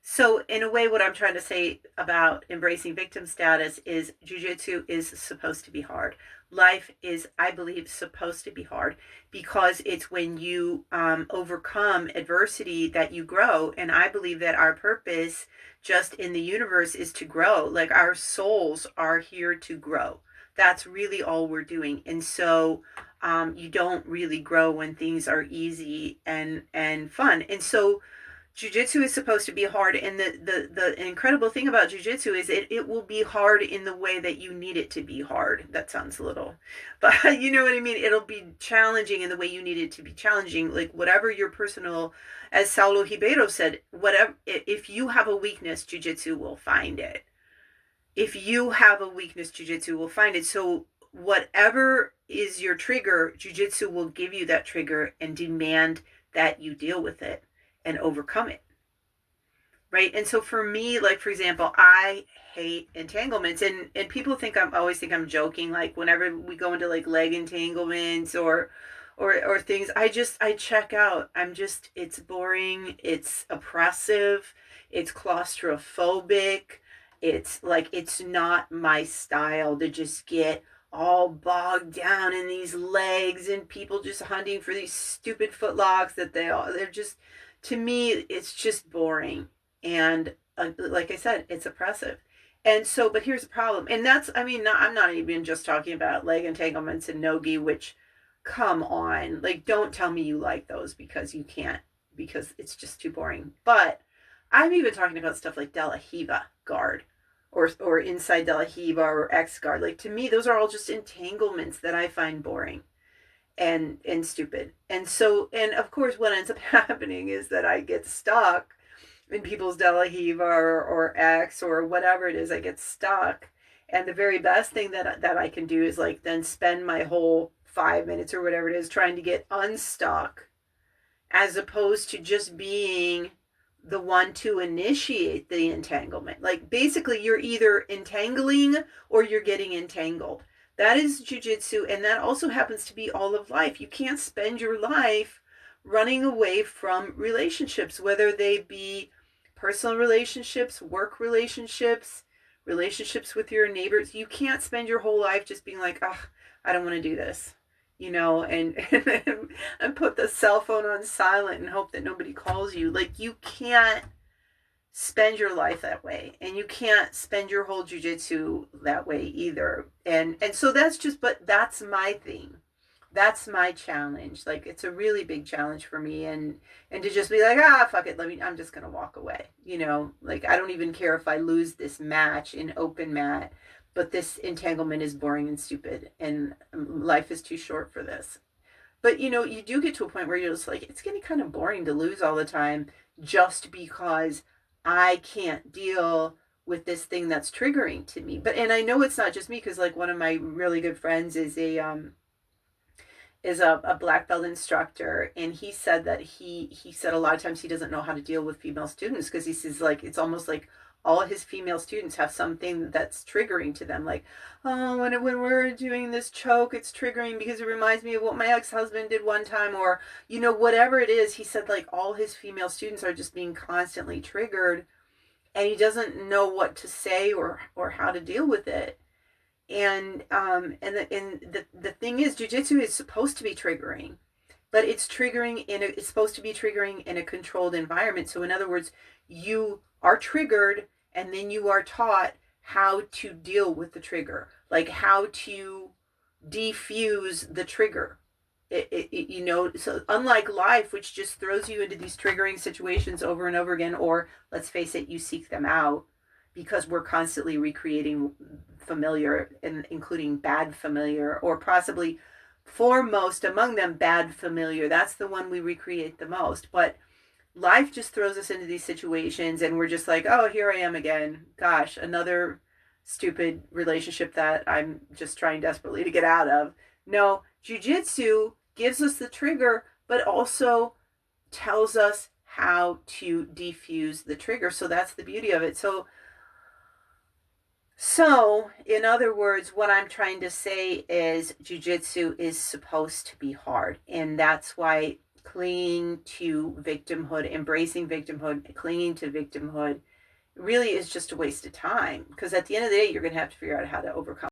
So in a way, what I'm trying to say about embracing victim status is jujitsu is supposed to be hard. Life is, I believe, supposed to be hard because it's when you overcome adversity that you grow. And I believe that our purpose just in the universe is to grow. Like our souls are here to grow. That's really all we're doing. And so you don't really grow when things are easy and fun. And so jiu-jitsu is supposed to be hard, and the incredible thing about jiu-jitsu is it will be hard in the way that you need it to be hard. That sounds a little, but you know what I mean. It'll be challenging in the way you need it to be challenging, like whatever your personal, as Saulo Ribeiro said, whatever, if you have a weakness, jiu-jitsu will find it. If you have a weakness, jiu-jitsu will find it. So whatever is your trigger, jiu-jitsu will give you that trigger and demand that you deal with it and overcome it. Right. And so for me, like for example, I hate entanglements, and people think I'm always think I'm joking, like whenever we go into like leg entanglements or things, I check out. I'm just, it's boring, it's oppressive, it's claustrophobic. It's like it's not my style to just get all bogged down in these legs and people just hunting for these stupid footlocks that they're just, to me it's just boring. And like I said, it's oppressive. And so, but here's the problem, and that's, I mean, I'm not even just talking about leg entanglements and nogi, which, come on, like, don't tell me you like those, because you can't, because it's just too boring. But I'm even talking about stuff like De La Hiva guard, or inside De La Hiva or X guard. Like to me, those are all just entanglements that I find boring and stupid. And so, and of course, what ends up happening is that I get stuck in people's De La Hiva or X or whatever it is. I get stuck, and the very best thing that I can do is like then spend my whole 5 minutes or whatever it is trying to get unstuck, as opposed to just being the one to initiate the entanglement. Like basically, you're either entangling or you're getting entangled. That is jujitsu, and that also happens to be all of life. You can't spend your life running away from relationships, whether they be personal relationships, work relationships, relationships with your neighbors. You can't spend your whole life just being like, oh, I don't want to do this, and put the cell phone on silent and hope that nobody calls you. Like, you can't spend your life that way, and you can't spend your whole jujitsu that way either. And so that's just, but that's my thing. That's my challenge. Like, it's a really big challenge for me, and to just be like, fuck it, I'm just gonna walk away. Like, I don't even care if I lose this match in open mat, but this entanglement is boring and stupid, and life is too short for this. But you do get to a point where you're just like, it's getting kind of boring to lose all the time, just because I can't deal with this thing that's triggering to me. But, and I know it's not just me, because like one of my really good friends is a black belt instructor, and he said that he said a lot of times he doesn't know how to deal with female students, because he says, like, it's almost like all his female students have something that's triggering to them, like, oh, when we're doing this choke, it's triggering because it reminds me of what my ex-husband did one time, or whatever it is. He said, like, all his female students are just being constantly triggered, and he doesn't know what to say or how to deal with it. And the thing is, jujitsu is supposed to be triggering, but it's supposed to be triggering in a controlled environment. So in other words, you are triggered, and then you are taught how to deal with the trigger, like how to defuse the trigger. So unlike life, which just throws you into these triggering situations over and over again, or let's face it, you seek them out, because we're constantly recreating familiar, and including bad familiar, or possibly foremost among them, bad familiar. That's the one we recreate the most. But life just throws us into these situations, and we're just like, oh, here I am again. Gosh, another stupid relationship that I'm just trying desperately to get out of. No, jujitsu gives us the trigger, but also tells us how to defuse the trigger. So that's the beauty of it. So, in other words, what I'm trying to say is jujitsu is supposed to be hard. And that's why, clinging to victimhood, embracing victimhood, clinging to victimhood really is just a waste of time, because at the end of the day, you're going to have to figure out how to overcome